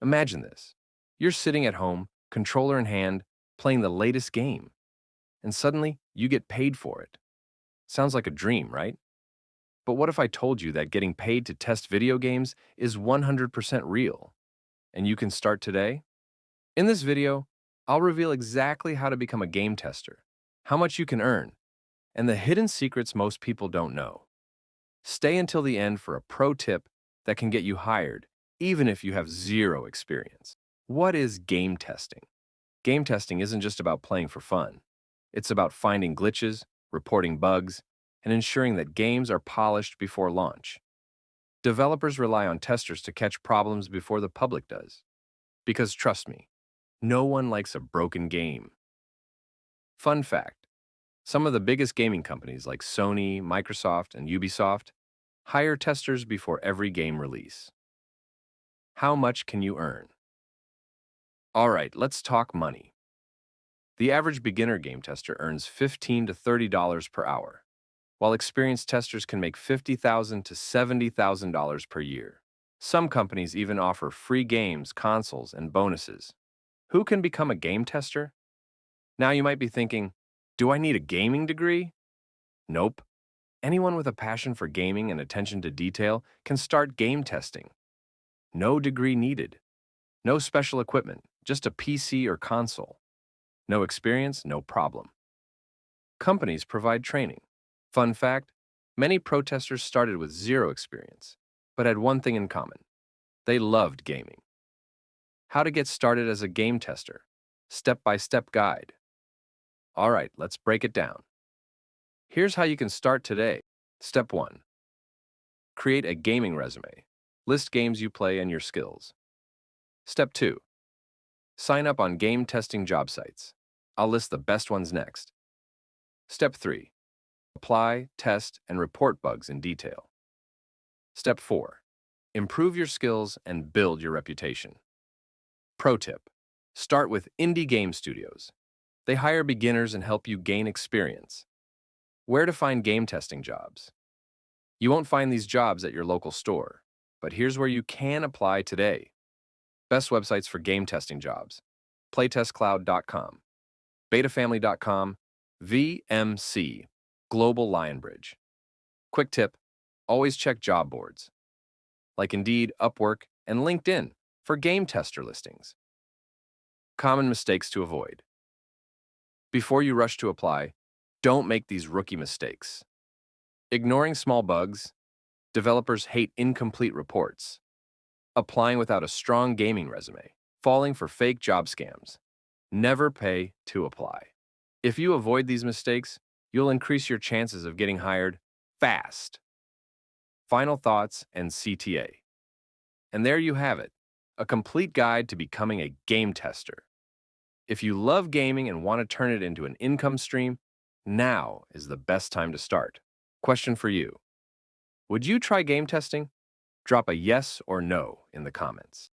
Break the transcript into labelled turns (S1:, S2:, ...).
S1: Imagine this. You're sitting at home, controller in hand, playing the latest game, and suddenly you get paid for it. Sounds like a dream, right? But what if I told you that getting paid to test video games is 100% real, and you can start today? In this video, I'll reveal exactly how to become a game tester, how much you can earn, and the hidden secrets most people don't know. Stay until the end for a pro tip that can get you hired, even if you have zero experience. What is game testing? Game testing isn't just about playing for fun. It's about finding glitches, reporting bugs, and ensuring that games are polished before launch. Developers rely on testers to catch problems before the public does. Because trust me, no one likes a broken game. Fun fact, some of the biggest gaming companies like Sony, Microsoft, and Ubisoft hire testers before every game release. How much can you earn? All right, let's talk money. The average beginner game tester earns $15 to $30 per hour, while experienced testers can make $50,000 to $70,000 per year. Some companies even offer free games, consoles, and bonuses. Who can become a game tester? Now you might be thinking, do I need a gaming degree? Nope. Anyone with a passion for gaming and attention to detail can start game testing. No degree needed. No special equipment, just a PC or console. No experience, no problem. Companies provide training. Fun fact, many pro testers started with zero experience, but had one thing in common. They loved gaming. How to get started as a game tester. Step-by-step guide. All right, let's break it down. Here's how you can start today. Step 1. Create a gaming resume. List games you play and your skills. Step 2. Sign up on game testing job sites. I'll list the best ones next. Step 3. Apply, test, and report bugs in detail. Step 4. Improve your skills and build your reputation. Pro tip. Start with indie game studios. They hire beginners and help you gain experience. Where to find game testing jobs? You won't find these jobs at your local store, but here's where you can apply today. Best websites for game testing jobs: playtestcloud.com, betafamily.com, VMC, Global Lionbridge. Quick tip, always check job boards, like Indeed, Upwork, and LinkedIn for game tester listings. Common mistakes to avoid. Before you rush to apply, don't make these rookie mistakes. Ignoring small bugs, developers hate incomplete reports, applying without a strong gaming resume, falling for fake job scams. Never pay to apply. If you avoid these mistakes, you'll increase your chances of getting hired fast. Final thoughts and CTA. And there you have it, a complete guide to becoming a game tester. If you love gaming and want to turn it into an income stream, now is the best time to start. Question for you. Would you try game testing? Drop a yes or no in the comments.